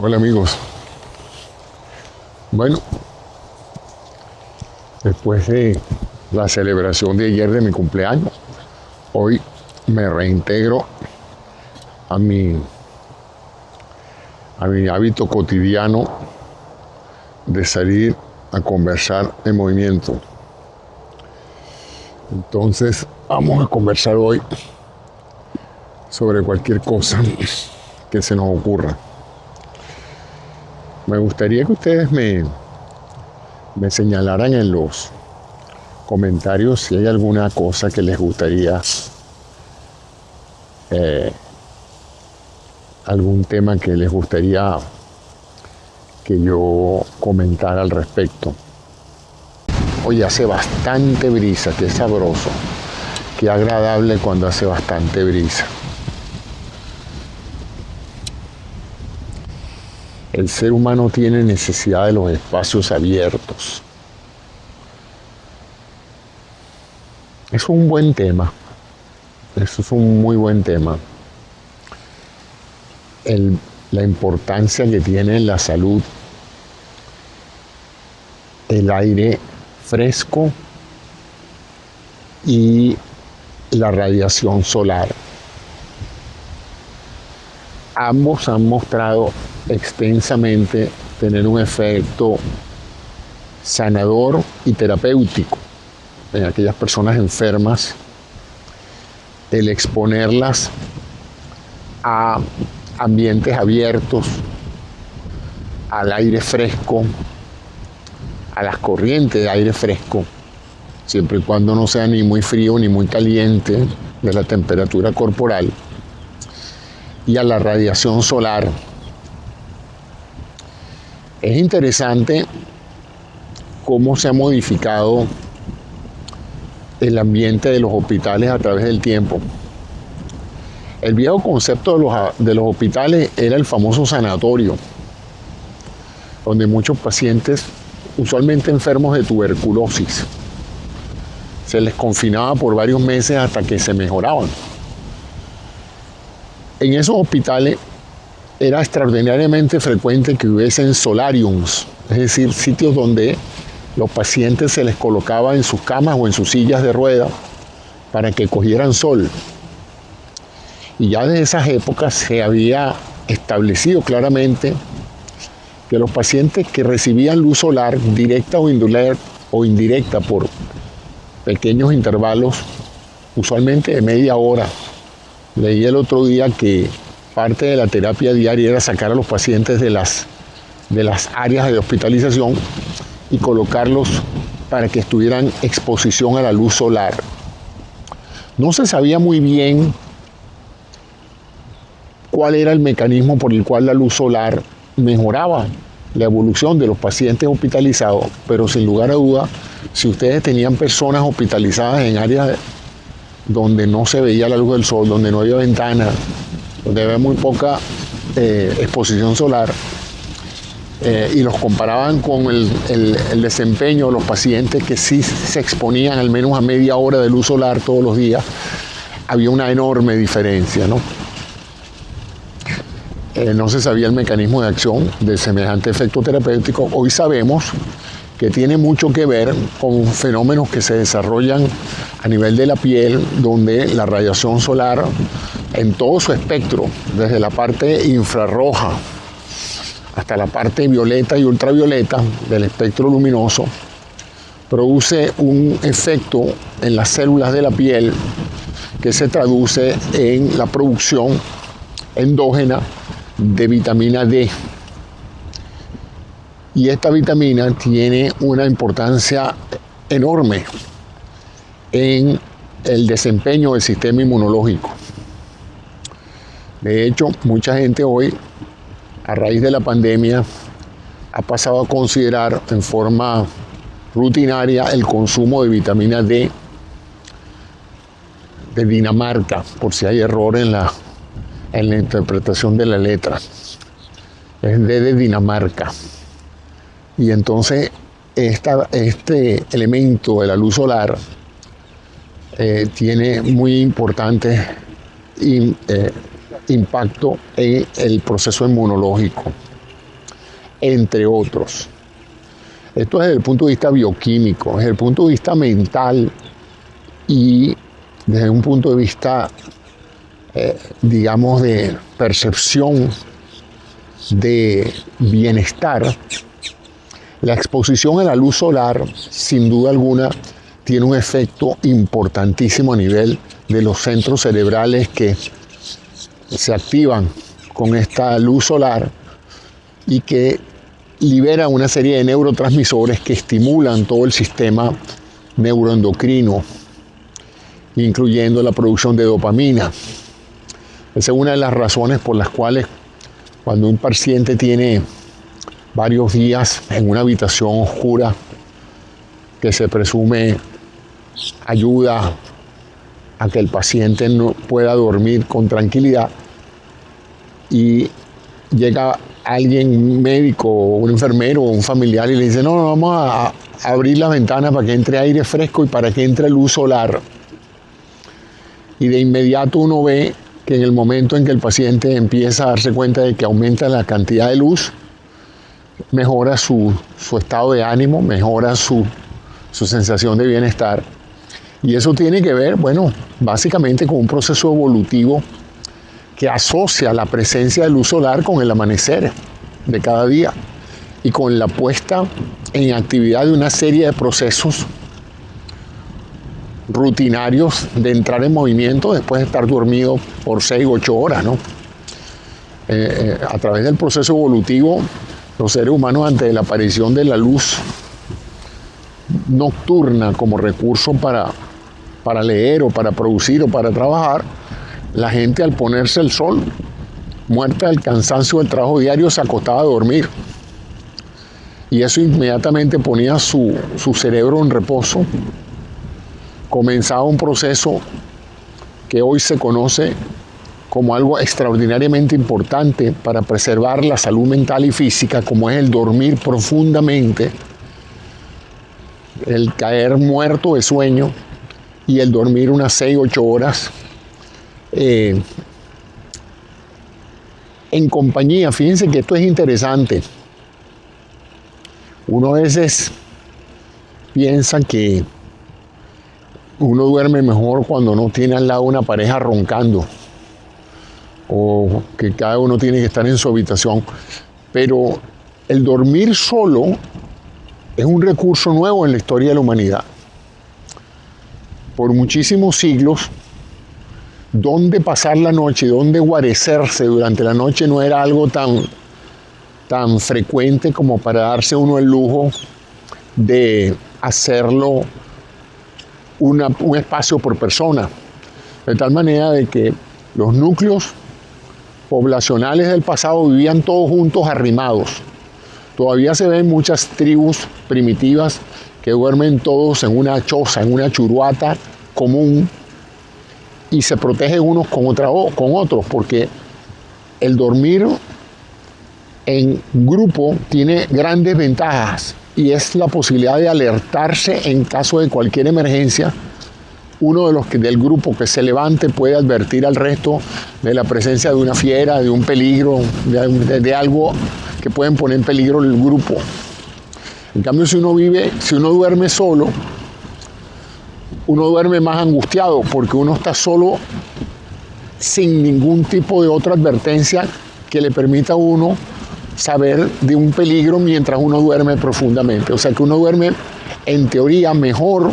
Hola amigos. Bueno, después de la celebración de ayer de mi cumpleaños, hoy me reintegro a mi, a mi hábito cotidiano de salir a conversar en movimiento. Entonces vamos a conversar hoy sobre cualquier cosa que se nos ocurra. Me gustaría que ustedes me señalaran en los comentarios si hay alguna cosa que les gustaría, algún tema que les gustaría que yo comentara al respecto. Oye, hace bastante brisa, qué sabroso, qué agradable cuando hace bastante brisa. El ser humano tiene necesidad de los espacios abiertos. Eso es un buen tema. Eso es un muy buen tema. La importancia que tiene en la salud el aire fresco y la radiación solar. Ambos han mostrado extensamente tener un efecto sanador y terapéutico en aquellas personas enfermas. El exponerlas a ambientes abiertos, al aire fresco, a las corrientes de aire fresco, siempre y cuando no sea ni muy frío ni muy caliente de la temperatura corporal, y a la radiación solar. Es interesante cómo se ha modificado el ambiente de los hospitales a través del tiempo. El viejo concepto de los hospitales era el famoso sanatorio, donde muchos pacientes, usualmente enfermos de tuberculosis, se les confinaba por varios meses hasta que se mejoraban. En esos hospitales era extraordinariamente frecuente que hubiesen solariums, es decir, sitios donde los pacientes se les colocaba en sus camas o en sus sillas de ruedas para que cogieran sol. Y ya desde esas épocas se había establecido claramente que los pacientes que recibían luz solar directa o indirecta por pequeños intervalos, usualmente de media hora. Leí el otro día que parte de la terapia diaria era sacar a los pacientes de las áreas de hospitalización y colocarlos para que estuvieran exposición a la luz solar. No se sabía muy bien cuál era el mecanismo por el cual la luz solar mejoraba la evolución de los pacientes hospitalizados, pero sin lugar a duda, si ustedes tenían personas hospitalizadas en áreas donde no se veía la luz del sol, donde no había ventana, donde había muy poca exposición solar, y los comparaban con el desempeño de los pacientes que sí se exponían al menos a media hora de luz solar todos los días, había una enorme diferencia, ¿no? No se sabía el mecanismo de acción de semejante efecto terapéutico. Hoy sabemos que tiene mucho que ver con fenómenos que se desarrollan a nivel de la piel, donde la radiación solar, en todo su espectro, desde la parte infrarroja hasta la parte violeta y ultravioleta del espectro luminoso, produce un efecto en las células de la piel que se traduce en la producción endógena de vitamina D. Y esta vitamina tiene una importancia enorme en el desempeño del sistema inmunológico. De hecho, mucha gente hoy, a raíz de la pandemia, ha pasado a considerar en forma rutinaria el consumo de vitamina D de Dinamarca, por si hay error en la interpretación de la letra. Es D de Dinamarca. Y entonces este elemento de la luz solar tiene muy importante impacto en el proceso inmunológico. entre otros. Esto es desde el punto de vista bioquímico, desde el punto de vista mental y desde un punto de vista, digamos, de percepción de bienestar. La exposición a la luz solar, sin duda alguna, tiene un efecto importantísimo a nivel de los centros cerebrales que se activan con esta luz solar y que libera una serie de neurotransmisores que estimulan todo el sistema neuroendocrino, incluyendo la producción de dopamina. Esa es una de las razones por las cuales cuando un paciente tiene varios días en una habitación oscura que se presume ayuda a que el paciente no pueda dormir con tranquilidad, y llega alguien, un médico, un enfermero o un familiar y le dice, no, vamos a abrir la ventana para que entre aire fresco y para que entre luz solar. Y de inmediato uno ve que en el momento en que el paciente empieza a darse cuenta de que aumenta la cantidad de luz, mejora su estado de ánimo, mejora su sensación de bienestar. Y eso tiene que ver, bueno, básicamente con un proceso evolutivo que asocia la presencia de luz solar con el amanecer de cada día y con la puesta en actividad de una serie de procesos rutinarios de entrar en movimiento después de estar dormido por 6 u 8 horas, ¿no? A través del proceso evolutivo, los seres humanos, ante la aparición de la luz nocturna como recurso para leer o para producir o para trabajar, la gente, al ponerse el sol, muerta del cansancio del trabajo diario, se acostaba a dormir. Y eso inmediatamente ponía su cerebro en reposo. Comenzaba un proceso que hoy se conoce como algo extraordinariamente importante para preservar la salud mental y física, como es el dormir profundamente, el caer muerto de sueño y el dormir unas 6 u 8 horas en compañía. Fíjense que esto es interesante. Uno a veces piensa que uno duerme mejor cuando no tiene al lado una pareja roncando, o que cada uno tiene que estar en su habitación. Pero el dormir solo es un recurso nuevo en la historia de la humanidad. Por muchísimos siglos, dónde pasar la noche, dónde guarecerse durante la noche no era algo tan frecuente como para darse uno el lujo de hacerlo un espacio por persona. De tal manera de que los núcleos poblacionales del pasado vivían todos juntos arrimados. Todavía se ven muchas tribus primitivas que duermen todos en una choza, en una churuata común, y se protegen unos con otros, porque el dormir en grupo tiene grandes ventajas, y es la posibilidad de alertarse en caso de cualquier emergencia. Uno de los del grupo que se levante puede advertir al resto de la presencia de una fiera, de un peligro, de algo que pueden poner en peligro el grupo. En cambio, si uno duerme solo, uno duerme más angustiado, porque uno está solo sin ningún tipo de otra advertencia que le permita a uno saber de un peligro mientras uno duerme profundamente. O sea que uno duerme, en teoría, mejor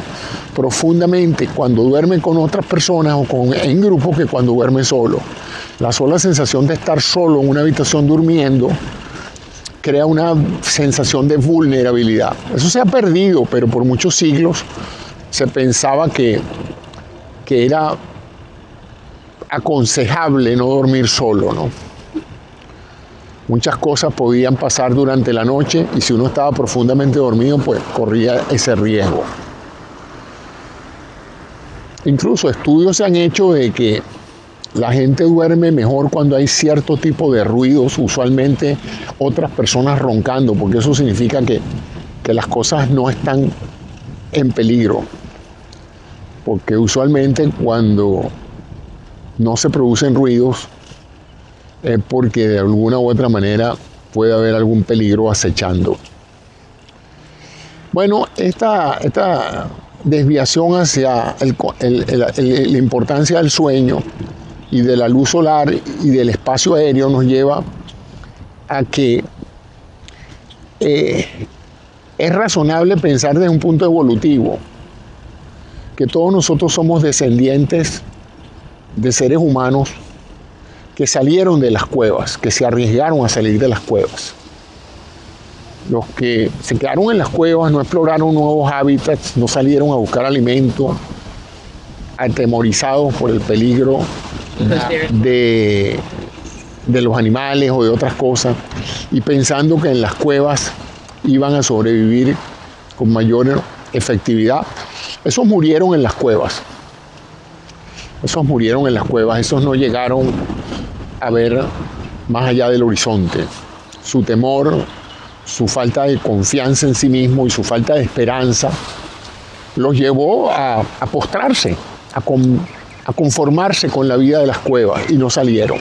profundamente cuando duerme con otras personas o en grupo que cuando duerme solo. La sola sensación de estar solo en una habitación durmiendo crea una sensación de vulnerabilidad. Eso se ha perdido, pero por muchos siglos se pensaba que era aconsejable no dormir solo, ¿no? Muchas cosas podían pasar durante la noche, y si uno estaba profundamente dormido, pues corría ese riesgo. Incluso estudios se han hecho de que la gente duerme mejor cuando hay cierto tipo de ruidos, usualmente otras personas roncando, porque eso significa que las cosas no están en peligro. Porque usualmente cuando no se producen ruidos es porque de alguna u otra manera puede haber algún peligro acechando. Bueno, esta desviación hacia la importancia del sueño y de la luz solar y del espacio aéreo nos lleva a que es razonable pensar desde un punto evolutivo que todos nosotros somos descendientes de seres humanos que salieron de las cuevas, que se arriesgaron a salir de las cuevas. Los que se quedaron en las cuevas no exploraron nuevos hábitats, no salieron a buscar alimento, atemorizados por el peligro de los animales o de otras cosas, y pensando que en las cuevas iban a sobrevivir con mayor efectividad. Esos murieron en las cuevas. Esos murieron en las cuevas, esos no llegaron a ver más allá del horizonte. Su temor, su falta de confianza en sí mismo y su falta de esperanza los llevó a postrarse, a conformarse con la vida de las cuevas, y no salieron.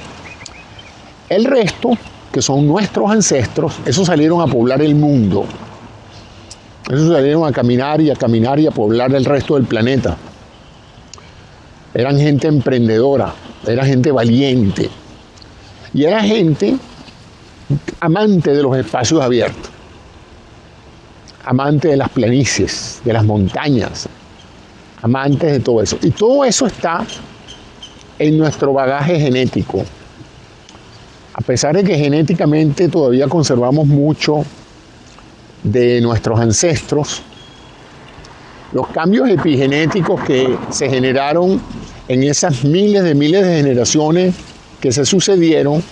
El resto, que son nuestros ancestros, esos salieron a poblar el mundo. Esos salieron a caminar y a poblar el resto del planeta. Eran gente emprendedora, era gente valiente y era gente amante de los espacios abiertos, amante de las planicies, de las montañas, amantes de todo eso. Y todo eso está en nuestro bagaje genético. A pesar de que genéticamente todavía conservamos mucho de nuestros ancestros, los cambios epigenéticos que se generaron en esas miles de generaciones que se sucedieron,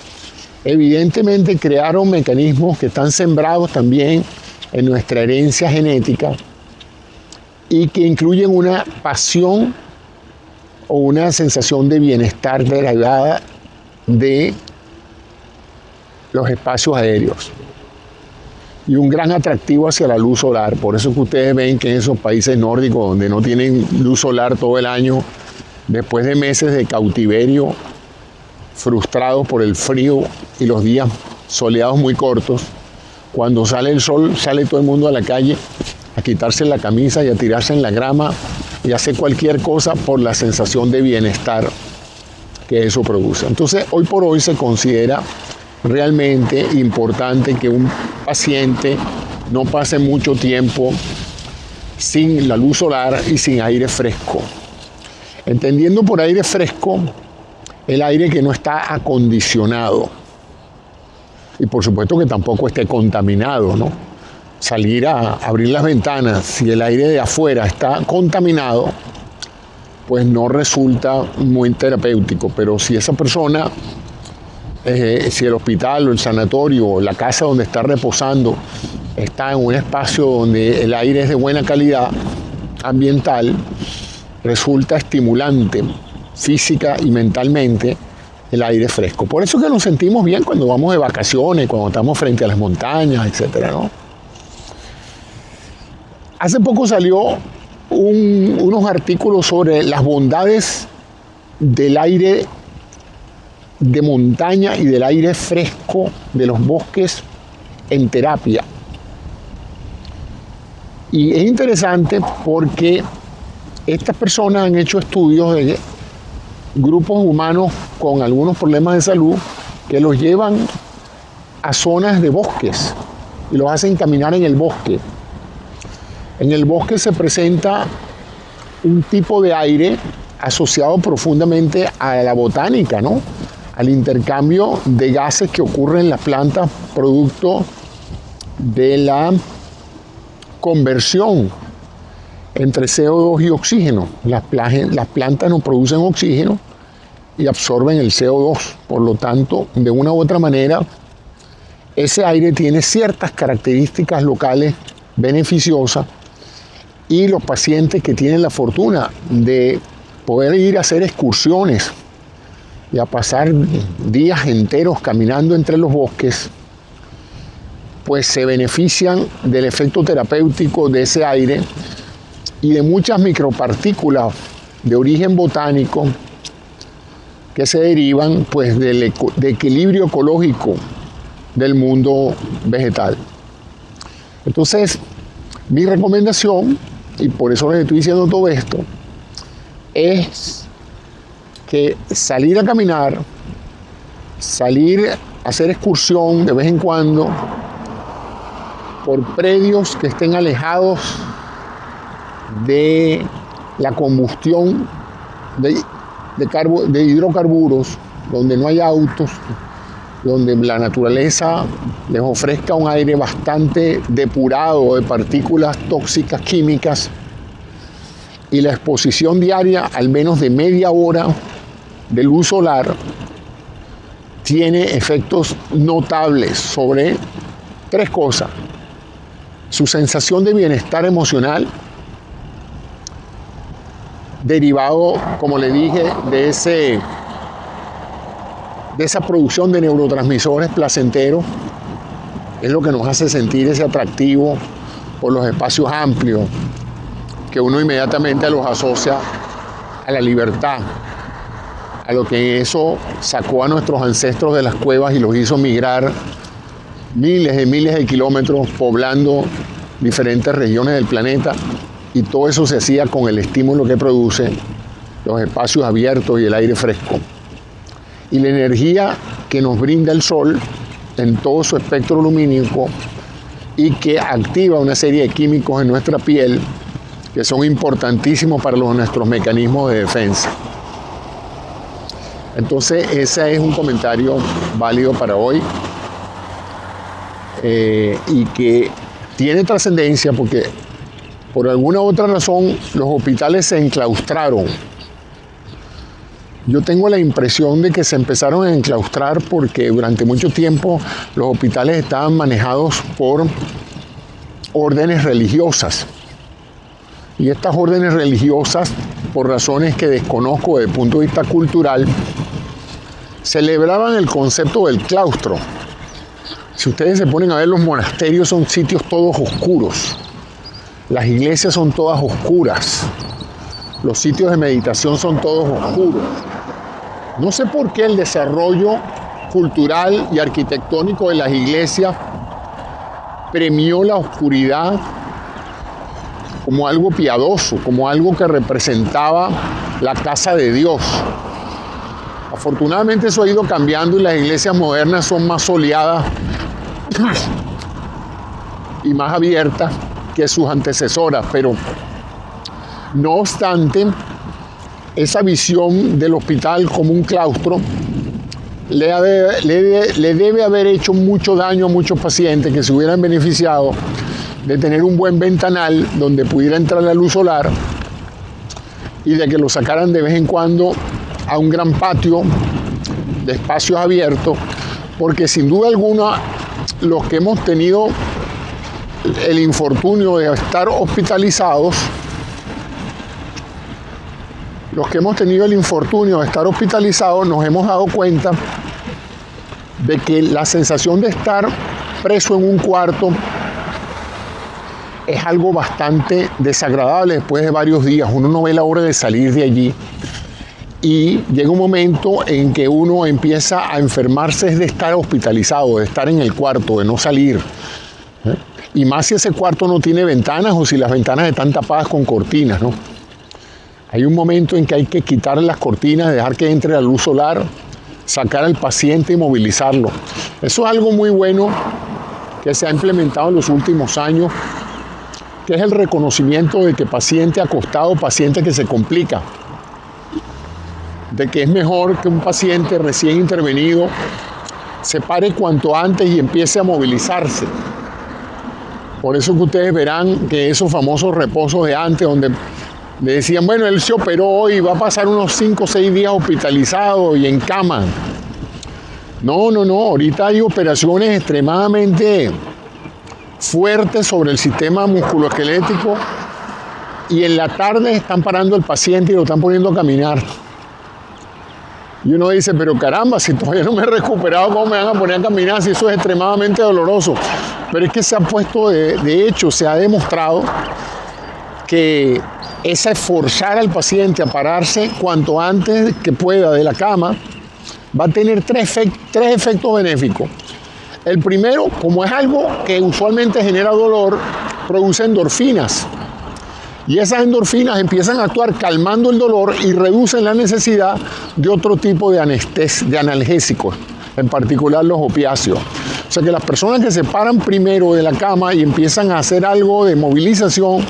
evidentemente crearon mecanismos que están sembrados también en nuestra herencia genética y que incluyen una pasión o una sensación de bienestar derivada de los espacios aéreos y un gran atractivo hacia la luz solar. Por eso que ustedes ven que en esos países nórdicos donde no tienen luz solar todo el año, después de meses de cautiverio, frustrados por el frío y los días soleados muy cortos, cuando sale el sol, sale todo el mundo a la calle a quitarse la camisa y a tirarse en la grama y hacer cualquier cosa por la sensación de bienestar que eso produce. Entonces, hoy por hoy se considera realmente importante que un paciente no pase mucho tiempo sin la luz solar y sin aire fresco. Entendiendo por aire fresco el aire que no está acondicionado y por supuesto que tampoco esté contaminado, ¿no? Salir a abrir las ventanas, si el aire de afuera está contaminado, pues no resulta muy terapéutico, pero si esa persona, si el hospital o el sanatorio o la casa donde está reposando está en un espacio donde el aire es de buena calidad ambiental, resulta estimulante física y mentalmente el aire fresco. Por eso es que nos sentimos bien cuando vamos de vacaciones, cuando estamos frente a las montañas, etcétera, ¿no? Hace poco salió unos artículos sobre las bondades del aire de montaña y del aire fresco de los bosques en terapia. Y es interesante porque estas personas han hecho estudios de grupos humanos con algunos problemas de salud que los llevan a zonas de bosques y los hacen caminar en el bosque. En el bosque se presenta un tipo de aire asociado profundamente a la botánica, ¿no? Al intercambio de gases que ocurren en las plantas producto de la conversión entre CO2 y oxígeno. Las plantas no producen oxígeno y absorben el CO2. Por lo tanto, de una u otra manera, ese aire tiene ciertas características locales beneficiosas y los pacientes que tienen la fortuna de poder ir a hacer excursiones y a pasar días enteros caminando entre los bosques, pues se benefician del efecto terapéutico de ese aire y de muchas micropartículas de origen botánico que se derivan pues del equilibrio ecológico del mundo vegetal. Entonces, mi recomendación, y por eso les estoy diciendo todo esto, es que salir a caminar, salir a hacer excursión de vez en cuando por predios que estén alejados de la combustión de hidrocarburos, donde no hay autos, donde la naturaleza les ofrezca un aire bastante depurado de partículas tóxicas químicas, y la exposición diaria al menos de media hora de luz solar tiene efectos notables sobre tres cosas: su sensación de bienestar emocional, derivado, como le dije, de esa producción de neurotransmisores placenteros, es lo que nos hace sentir ese atractivo por los espacios amplios, que uno inmediatamente los asocia a la libertad, a lo que eso sacó a nuestros ancestros de las cuevas y los hizo migrar miles de kilómetros poblando diferentes regiones del planeta, y todo eso se hacía con el estímulo que produce los espacios abiertos y el aire fresco. Y la energía que nos brinda el sol en todo su espectro lumínico y que activa una serie de químicos en nuestra piel que son importantísimos para nuestros mecanismos de defensa. Entonces, ese es un comentario válido para hoy, y que tiene trascendencia porque por alguna otra razón los hospitales se enclaustraron. Yo tengo la impresión de que se empezaron a enclaustrar porque durante mucho tiempo los hospitales estaban manejados por órdenes religiosas. Y estas órdenes religiosas, por razones que desconozco desde el punto de vista cultural, celebraban el concepto del claustro. Si ustedes se ponen a ver, los monasterios son sitios todos oscuros. Las iglesias son todas oscuras. Los sitios de meditación son todos oscuros. No sé por qué el desarrollo cultural y arquitectónico de las iglesias premió la oscuridad como algo piadoso, como algo que representaba la casa de Dios. Afortunadamente eso ha ido cambiando y las iglesias modernas son más soleadas y más abiertas que sus antecesoras, pero no obstante, esa visión del hospital como un claustro le debe haber hecho mucho daño a muchos pacientes que se hubieran beneficiado de tener un buen ventanal donde pudiera entrar la luz solar y de que lo sacaran de vez en cuando a un gran patio de espacios abiertos, porque sin duda alguna los que hemos tenido el infortunio de estar hospitalizados, nos hemos dado cuenta de que la sensación de estar preso en un cuarto es algo bastante desagradable después de varios días. Uno no ve la hora de salir de allí y llega un momento en que uno empieza a enfermarse de estar hospitalizado, de estar en el cuarto, de no salir. Y más si ese cuarto no tiene ventanas o si las ventanas están tapadas con cortinas, ¿no? Hay un momento en que hay que quitar las cortinas, dejar que entre la luz solar, sacar al paciente y movilizarlo. Eso es algo muy bueno que se ha implementado en los últimos años, que es el reconocimiento de que paciente acostado, paciente que se complica, de que es mejor que un paciente recién intervenido se pare cuanto antes y empiece a movilizarse. Por eso que ustedes verán que esos famosos reposos de antes, donde le decían, bueno, él se operó hoy, va a pasar unos 5 o 6 días hospitalizado y en cama. No, ahorita hay operaciones extremadamente fuertes sobre el sistema musculoesquelético y en la tarde están parando al paciente y lo están poniendo a caminar. Y uno dice, pero caramba, si todavía no me he recuperado, ¿cómo me van a poner a caminar si eso es extremadamente doloroso? Pero es que se ha puesto, de hecho, se ha demostrado que esa forzar al paciente a pararse cuanto antes que pueda de la cama va a tener tres efectos benéficos. El primero, como es algo que usualmente genera dolor, produce endorfinas. Y esas endorfinas empiezan a actuar calmando el dolor y reducen la necesidad de otro tipo de analgésicos, en particular los opiáceos. O sea que las personas que se paran primero de la cama y empiezan a hacer algo de movilización,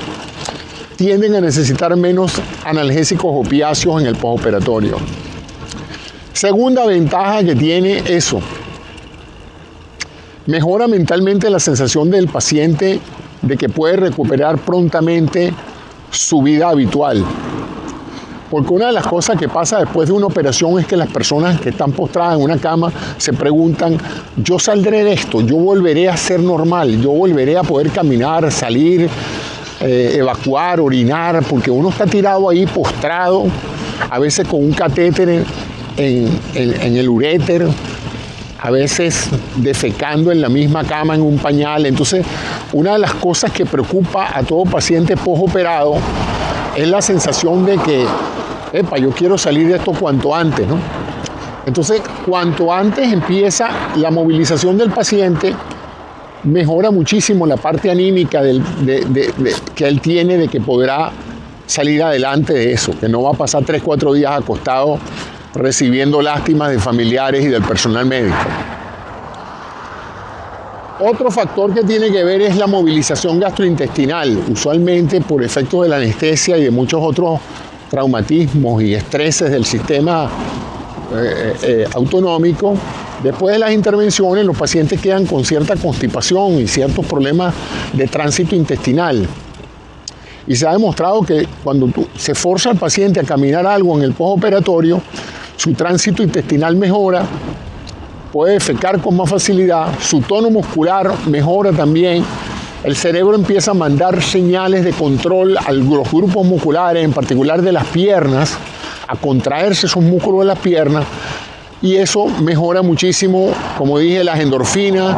tienden a necesitar menos analgésicos opiáceos en el postoperatorio. Segunda ventaja que tiene eso, mejora mentalmente la sensación del paciente de que puede recuperar prontamente su vida habitual. Porque una de las cosas que pasa después de una operación es que las personas que están postradas en una cama se preguntan, yo saldré de esto, yo volveré a ser normal, yo volveré a poder caminar, salir, evacuar, orinar, porque uno está tirado ahí postrado, a veces con un catéter en el uréter, a veces defecando en la misma cama en un pañal. Entonces, una de las cosas que preocupa a todo paciente postoperado es la sensación de que, yo quiero salir de esto cuanto antes, ¿no? Entonces, cuanto antes empieza la movilización del paciente, mejora muchísimo la parte anímica que él tiene de que podrá salir adelante de eso, que no va a pasar 3-4 días acostado recibiendo lástimas de familiares y del personal médico. Otro factor que tiene que ver es la movilización gastrointestinal, usualmente por efectos de la anestesia y de muchos otros traumatismos y estreses del sistema autonómico. Después de las intervenciones, los pacientes quedan con cierta constipación y ciertos problemas de tránsito intestinal. Y se ha demostrado que cuando se forza al paciente a caminar algo en el postoperatorio, su tránsito intestinal mejora, puede defecar con más facilidad, su tono muscular mejora también, el cerebro empieza a mandar señales de control a los grupos musculares, en particular de las piernas, a contraerse esos músculos de las piernas, y eso mejora muchísimo, como dije, las endorfinas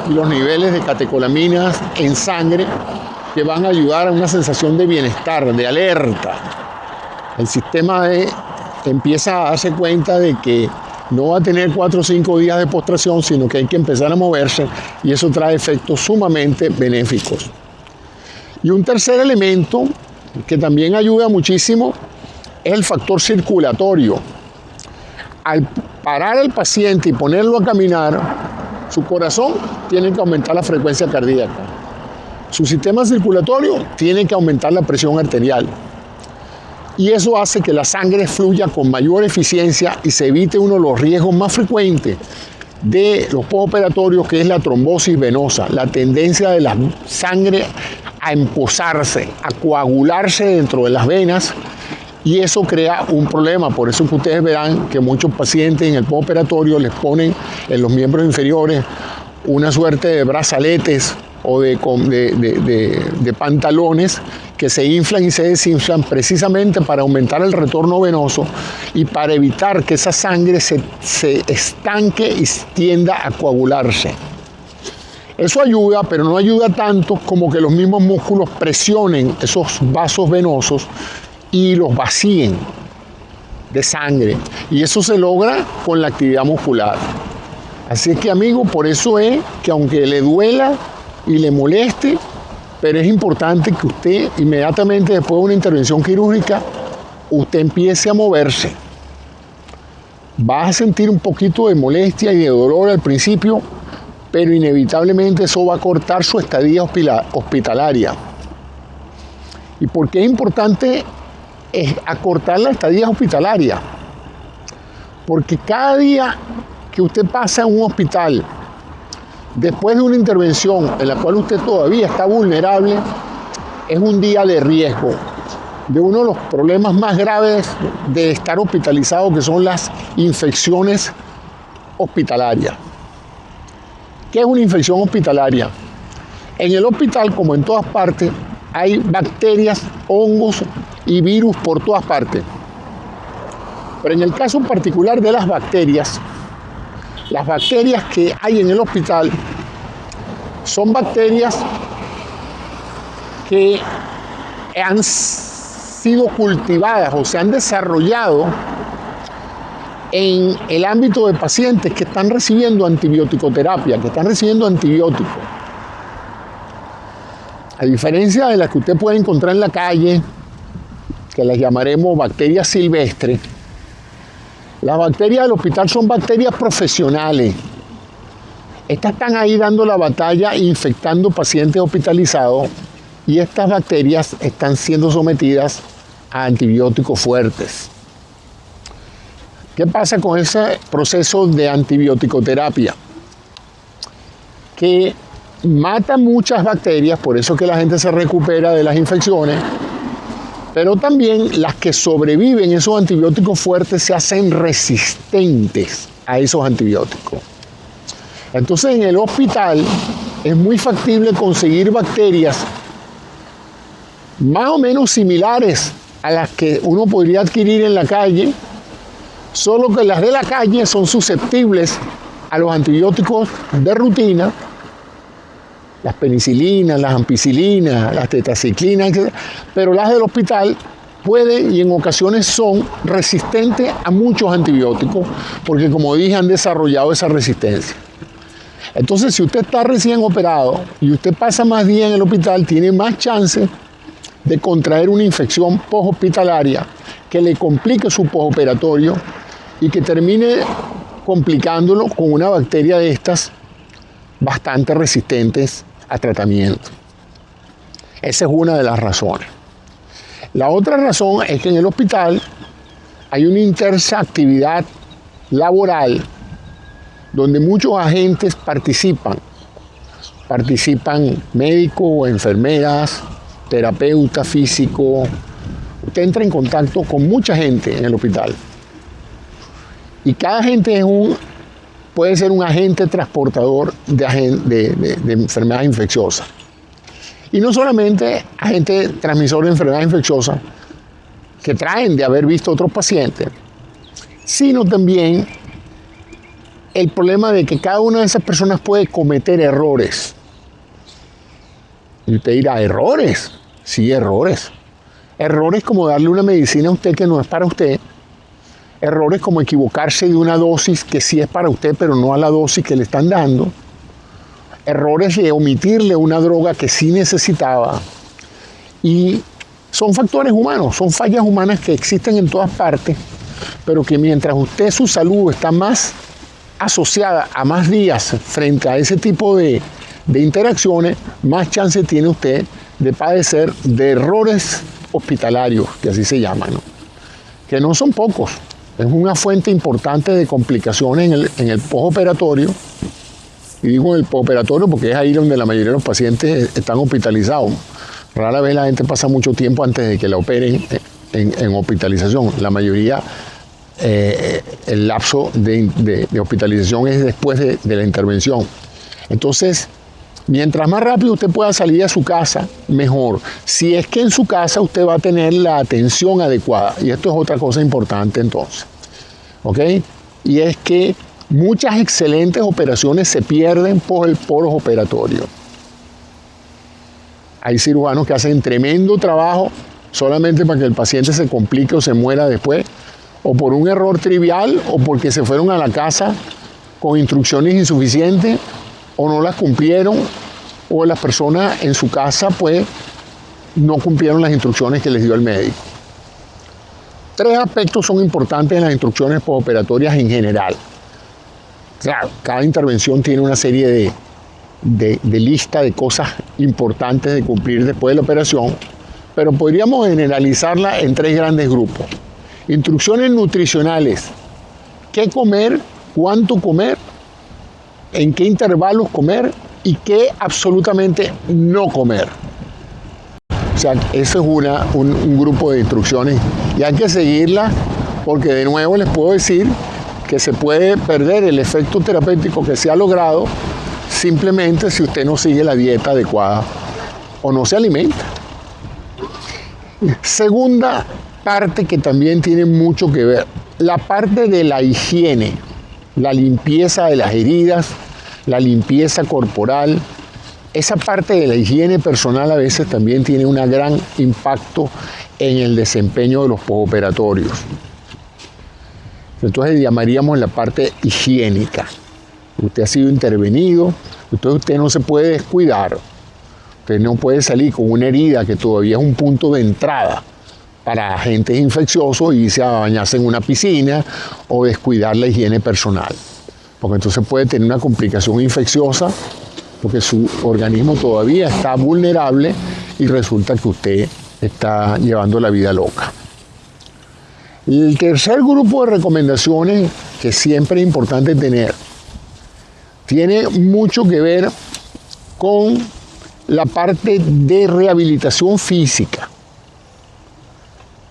y los niveles de catecolaminas en sangre, que van a ayudar a una sensación de bienestar, de alerta. El sistema empieza a darse cuenta de que no va a tener 4 o 5 días de postración, sino que hay que empezar a moverse, y eso trae efectos sumamente benéficos. Y un tercer elemento que también ayuda muchísimo es el factor circulatorio. Al parar al paciente y ponerlo a caminar, su corazón tiene que aumentar la frecuencia cardíaca. Su sistema circulatorio tiene que aumentar la presión arterial. Y eso hace que la sangre fluya con mayor eficiencia y se evite uno de los riesgos más frecuentes de los postoperatorios, que es la trombosis venosa, la tendencia de la sangre a empozarse, a coagularse dentro de las venas, y eso crea un problema. Por eso que ustedes verán que muchos pacientes en el postoperatorio les ponen en los miembros inferiores una suerte de brazaletes o de pantalones que se inflan y se desinflan precisamente para aumentar el retorno venoso y para evitar que esa sangre se estanque y tienda a coagularse. Eso ayuda, pero no ayuda tanto como que los mismos músculos presionen esos vasos venosos y los vacíen de sangre. Y eso se logra con la actividad muscular. Así es que, amigo, por eso es que aunque le duela y le moleste, pero es importante que usted inmediatamente después de una intervención quirúrgica, usted empiece a moverse. Vas a sentir un poquito de molestia y de dolor al principio, pero inevitablemente eso va a cortar su estadía hospitalaria. ¿Y por qué es importante acortar la estadía hospitalaria? Porque cada día que usted pasa en un hospital, después de una intervención en la cual usted todavía está vulnerable, es un día de riesgo de uno de los problemas más graves de estar hospitalizado, que son las infecciones hospitalarias. ¿Qué es una infección hospitalaria? En el hospital, como en todas partes, hay bacterias, hongos y virus por todas partes. Pero en el caso particular de las bacterias que hay en el hospital son bacterias que han sido cultivadas o se han desarrollado en el ámbito de pacientes que están recibiendo antibiótico-terapia, que están recibiendo antibióticos. A diferencia de las que usted puede encontrar en la calle, que las llamaremos bacterias silvestres, las bacterias del hospital son bacterias profesionales. Estas están ahí dando la batalla, infectando pacientes hospitalizados, y estas bacterias están siendo sometidas a antibióticos fuertes. ¿Qué pasa con ese proceso de antibiótico-terapia? Que mata muchas bacterias, por eso que la gente se recupera de las infecciones, pero también las que sobreviven esos antibióticos fuertes se hacen resistentes a esos antibióticos. Entonces en el hospital es muy factible conseguir bacterias más o menos similares a las que uno podría adquirir en la calle, solo que las de la calle son susceptibles a los antibióticos de rutina, las penicilinas, las ampicilinas, las tetraciclinas, etc. Pero las del hospital pueden y en ocasiones son resistentes a muchos antibióticos, porque como dije han desarrollado esa resistencia. Entonces si usted está recién operado y usted pasa más días en el hospital, tiene más chance de contraer una infección posthospitalaria que le complique su postoperatorio y que termine complicándolo con una bacteria de estas bastante resistentes a tratamiento. Esa es una de las razones. La otra razón es que en el hospital hay una intensa actividad laboral donde muchos agentes participan. Participan médicos, enfermeras, terapeutas físicos. Usted entra en contacto con mucha gente en el hospital. Y cada agente puede ser un agente transportador de enfermedades infecciosas. Y no solamente agentes transmisores de enfermedades infecciosas que traen de haber visto otros pacientes, sino también el problema de que cada una de esas personas puede cometer errores. Y usted dirá, ¿errores? Sí, errores. Errores como darle una medicina a usted que no es para usted. Errores como equivocarse de una dosis que sí es para usted, pero no a la dosis que le están dando. Errores de omitirle una droga que sí necesitaba. Y son factores humanos, son fallas humanas que existen en todas partes, pero que mientras su salud está más asociada a más días frente a ese tipo de interacciones, más chance tiene usted de padecer de errores hospitalarios, que así se llaman, ¿no? Que no son pocos. Es una fuente importante de complicaciones en el postoperatorio. Y digo en el postoperatorio porque es ahí donde la mayoría de los pacientes están hospitalizados. Rara vez la gente pasa mucho tiempo antes de que la operen en hospitalización. La mayoría, el lapso de hospitalización es después de la intervención. Entonces, mientras más rápido usted pueda salir a su casa, mejor. Si es que en su casa usted va a tener la atención adecuada. Y esto es otra cosa importante entonces. ¿Ok? Y es que muchas excelentes operaciones se pierden por el postoperatorio. Hay cirujanos que hacen tremendo trabajo solamente para que el paciente se complique o se muera después, o por un error trivial, o porque se fueron a la casa con instrucciones insuficientes, o no las cumplieron, o las personas en su casa pues no cumplieron las instrucciones que les dio el médico. Tres aspectos son importantes en las instrucciones postoperatorias en general. Claro, cada intervención tiene una serie de lista de cosas importantes de cumplir después de la operación, pero podríamos generalizarla en tres grandes grupos. Instrucciones nutricionales: qué comer, cuánto comer, en qué intervalos comer y qué absolutamente no comer. O sea, eso es un grupo de instrucciones y hay que seguirlas porque de nuevo les puedo decir que se puede perder el efecto terapéutico que se ha logrado simplemente si usted no sigue la dieta adecuada o no se alimenta. Segunda parte que también tiene mucho que ver, la parte de la higiene, la limpieza de las heridas, la limpieza corporal. Esa parte de la higiene personal a veces también tiene un gran impacto en el desempeño de los postoperatorios. Entonces llamaríamos la parte higiénica. Usted ha sido intervenido, entonces usted no se puede descuidar. Usted no puede salir con una herida que todavía es un punto de entrada para agentes infecciosos y irse a bañarse en una piscina o descuidar la higiene personal. Porque entonces puede tener una complicación infecciosa porque su organismo todavía está vulnerable y resulta que usted está llevando la vida loca. El tercer grupo de recomendaciones que siempre es importante tener tiene mucho que ver con la parte de rehabilitación física.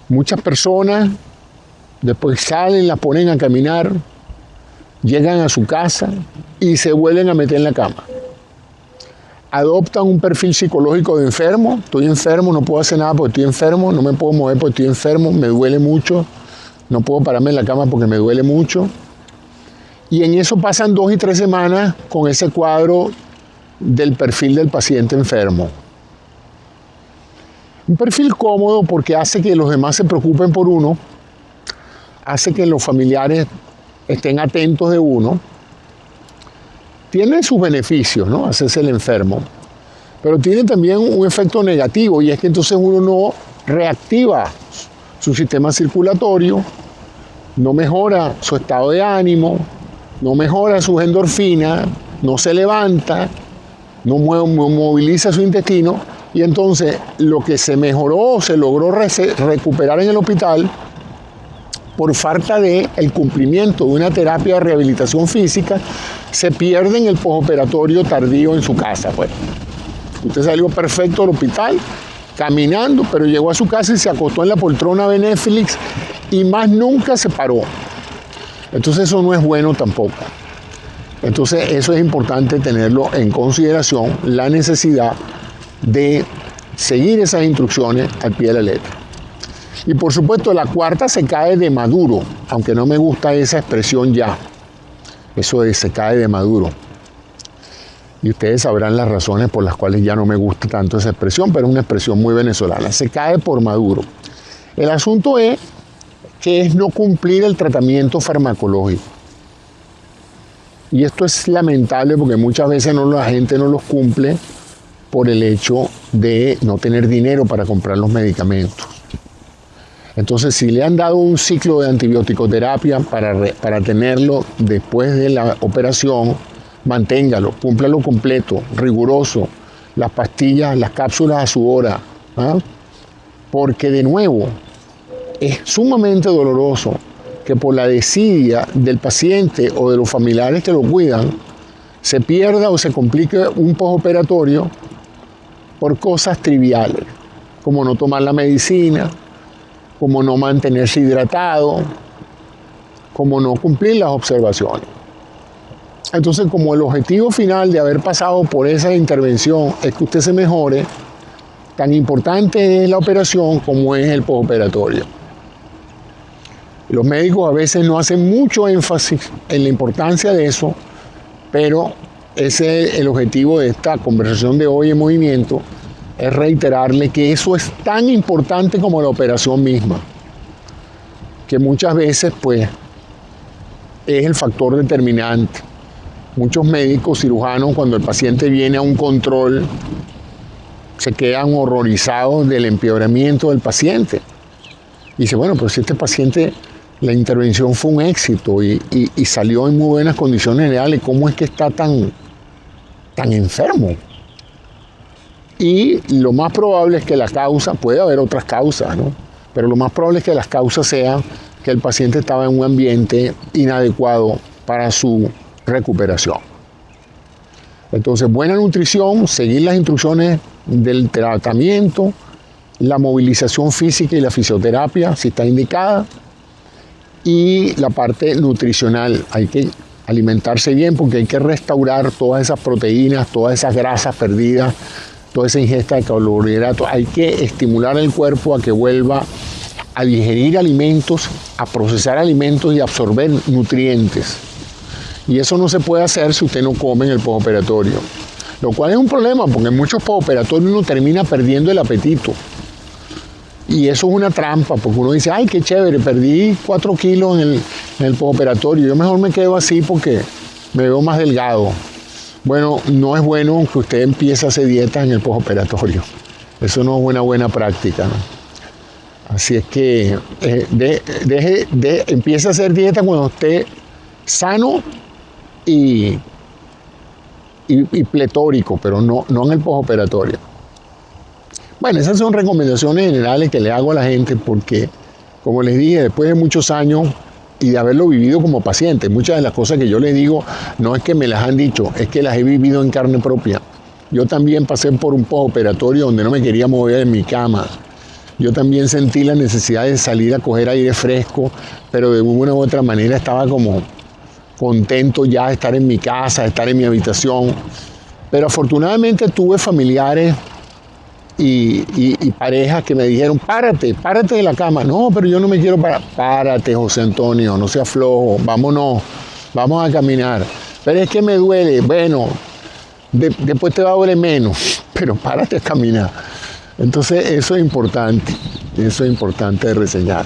Muchas personas después salen, las ponen a caminar, llegan a su casa y se vuelven a meter en la cama. Adoptan un perfil psicológico de enfermo. Estoy enfermo, no puedo hacer nada porque estoy enfermo, no me puedo mover porque estoy enfermo, me duele mucho, no puedo pararme en la cama porque me duele mucho. Y en eso pasan 2 y 3 semanas con ese cuadro del perfil del paciente enfermo. Un perfil cómodo porque hace que los demás se preocupen por uno, hace que los familiares estén atentos de uno. Tiene sus beneficios, ¿no? Hacerse el enfermo. Pero tiene también un efecto negativo y es que entonces uno no reactiva su sistema circulatorio, no mejora su estado de ánimo, no mejora sus endorfinas, no se levanta, no moviliza su intestino y entonces lo que se mejoró, se logró recuperar en el hospital por falta de el cumplimiento de una terapia de rehabilitación física, se pierde en el postoperatorio tardío en su casa. Pues. Usted salió perfecto del hospital, caminando, pero llegó a su casa y se acostó en la poltrona de Netflix y más nunca se paró. Entonces eso no es bueno tampoco. Entonces eso es importante tenerlo en consideración, la necesidad de seguir esas instrucciones al pie de la letra. Y por supuesto la cuarta se cae de maduro, aunque no me gusta esa expresión ya. Eso de se cae de maduro. Y ustedes sabrán las razones por las cuales ya no me gusta tanto esa expresión, pero es una expresión muy venezolana. Se cae por maduro. El asunto es que es no cumplir el tratamiento farmacológico. Y esto es lamentable porque muchas veces la gente no los cumple por el hecho de no tener dinero para comprar los medicamentos. Entonces, si le han dado un ciclo de antibiótico-terapia para tenerlo después de la operación, manténgalo, cúmplalo completo, riguroso, las pastillas, las cápsulas a su hora, ¿ah? Porque de nuevo, es sumamente doloroso que por la desidia del paciente o de los familiares que lo cuidan, se pierda o se complique un postoperatorio por cosas triviales, como no tomar la medicina, como no mantenerse hidratado, como no cumplir las observaciones. Entonces, como el objetivo final de haber pasado por esa intervención es que usted se mejore, tan importante es la operación como es el postoperatorio. Los médicos a veces no hacen mucho énfasis en la importancia de eso, pero ese es el objetivo de esta conversación de hoy en Movimiento, es reiterarle que eso es tan importante como la operación misma, que muchas veces pues es el factor determinante. Muchos médicos cirujanos, cuando el paciente viene a un control, se quedan horrorizados del empeoramiento del paciente. Y dice, bueno, pero si este paciente, la intervención fue un éxito y salió en muy buenas condiciones generales, ¿cómo es que está tan enfermo? Y lo más probable es que la causa, puede haber otras causas, ¿no? Pero lo más probable es que las causas sean que el paciente estaba en un ambiente inadecuado para su recuperación. Entonces, buena nutrición, seguir las instrucciones del tratamiento, la movilización física y la fisioterapia, si está indicada, y la parte nutricional. Hay que alimentarse bien porque hay que restaurar todas esas proteínas, todas esas grasas perdidas, toda esa ingesta de carbohidratos. Hay que estimular el cuerpo a que vuelva a digerir alimentos, a procesar alimentos y a absorber nutrientes. Y eso no se puede hacer si usted no come en el postoperatorio. Lo cual es un problema porque en muchos postoperatorios uno termina perdiendo el apetito. Y eso es una trampa porque uno dice, ay, qué chévere, perdí 4 kilos en el postoperatorio. Yo mejor me quedo así porque me veo más delgado. Bueno, no es bueno que usted empiece a hacer dietas en el postoperatorio. Eso no es una buena práctica, ¿no? Así es que empiece a hacer dieta cuando esté sano y pletórico, pero no en el postoperatorio. Bueno, esas son recomendaciones generales que le hago a la gente porque, como les dije, después de muchos años y de haberlo vivido como paciente, muchas de las cosas que yo les digo no es que me las han dicho, es que las he vivido en carne propia. Yo también pasé por un postoperatorio donde no me quería mover en mi cama. Yo también sentí la necesidad de salir a coger aire fresco, pero de una u otra manera estaba como contento ya de estar en mi casa, de estar en mi habitación. Pero afortunadamente tuve familiares y parejas que me dijeron, párate de la cama. No, pero yo no me quiero parar. Párate, José Antonio, no seas flojo, vámonos, vamos a caminar. Pero es que me duele. Bueno, después te va a doler menos, pero párate a caminar. Entonces eso es importante de reseñar.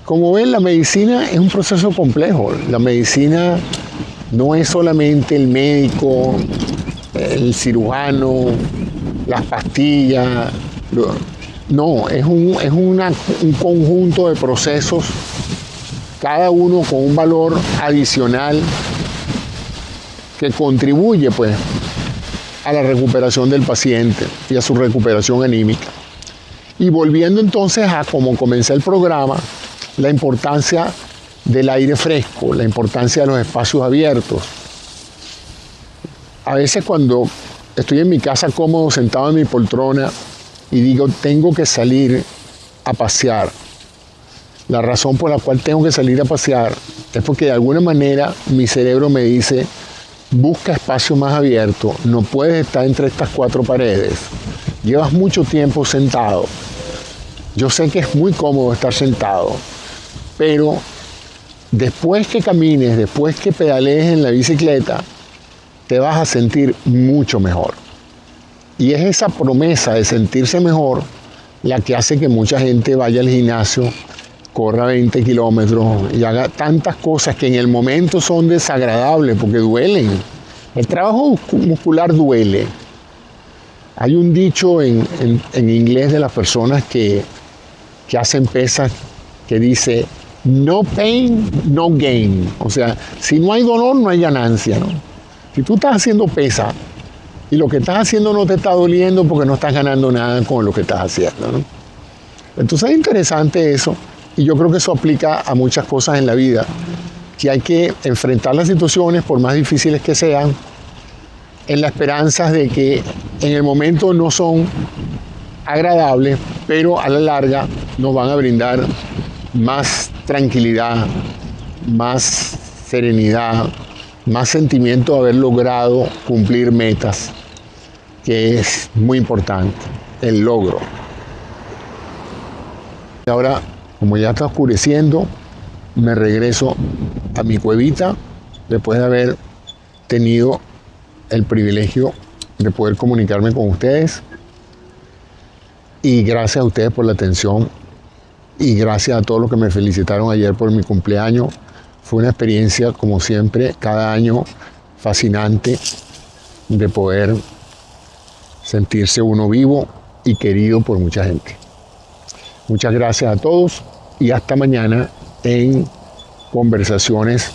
Como ven, la medicina es un proceso complejo. La medicina no es solamente el médico, el cirujano, las pastillas. No, es un conjunto de procesos, cada uno con un valor adicional que contribuye pues a la recuperación del paciente y a su recuperación anímica. Y volviendo entonces a cómo comencé el programa, la importancia del aire fresco, la importancia de los espacios abiertos. A veces cuando estoy en mi casa cómodo, sentado en mi poltrona, y digo, tengo que salir a pasear. La razón por la cual tengo que salir a pasear es porque de alguna manera mi cerebro me dice, busca espacio más abierto, no puedes estar entre estas cuatro paredes. Llevas mucho tiempo sentado. Yo sé que es muy cómodo estar sentado, pero después que camines, después que pedalees en la bicicleta, te vas a sentir mucho mejor. Y es esa promesa de sentirse mejor la que hace que mucha gente vaya al gimnasio, corra 20 kilómetros y haga tantas cosas que en el momento son desagradables porque duelen. El trabajo muscular duele. Hay un dicho en inglés de las personas que hacen pesas que dice no pain, no gain. O sea, si no hay dolor, no hay ganancia, ¿no? Si tú estás haciendo pesa y lo que estás haciendo no te está doliendo porque no estás ganando nada con lo que estás haciendo, ¿no? Entonces es interesante eso y yo creo que eso aplica a muchas cosas en la vida, que hay que enfrentar las situaciones por más difíciles que sean, en la esperanza de que en el momento no son agradables, pero a la larga nos van a brindar más tranquilidad, más serenidad, más sentimiento de haber logrado cumplir metas, que es muy importante, el logro. Y ahora, como ya está oscureciendo, me regreso a mi cuevita después de haber tenido el privilegio de poder comunicarme con ustedes. Y gracias a ustedes por la atención y gracias a todos los que me felicitaron ayer por mi cumpleaños. Fue una experiencia, como siempre, cada año fascinante de poder sentirse uno vivo y querido por mucha gente. Muchas gracias a todos y hasta mañana en Conversaciones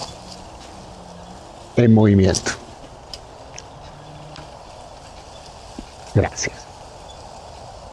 en Movimiento. Gracias.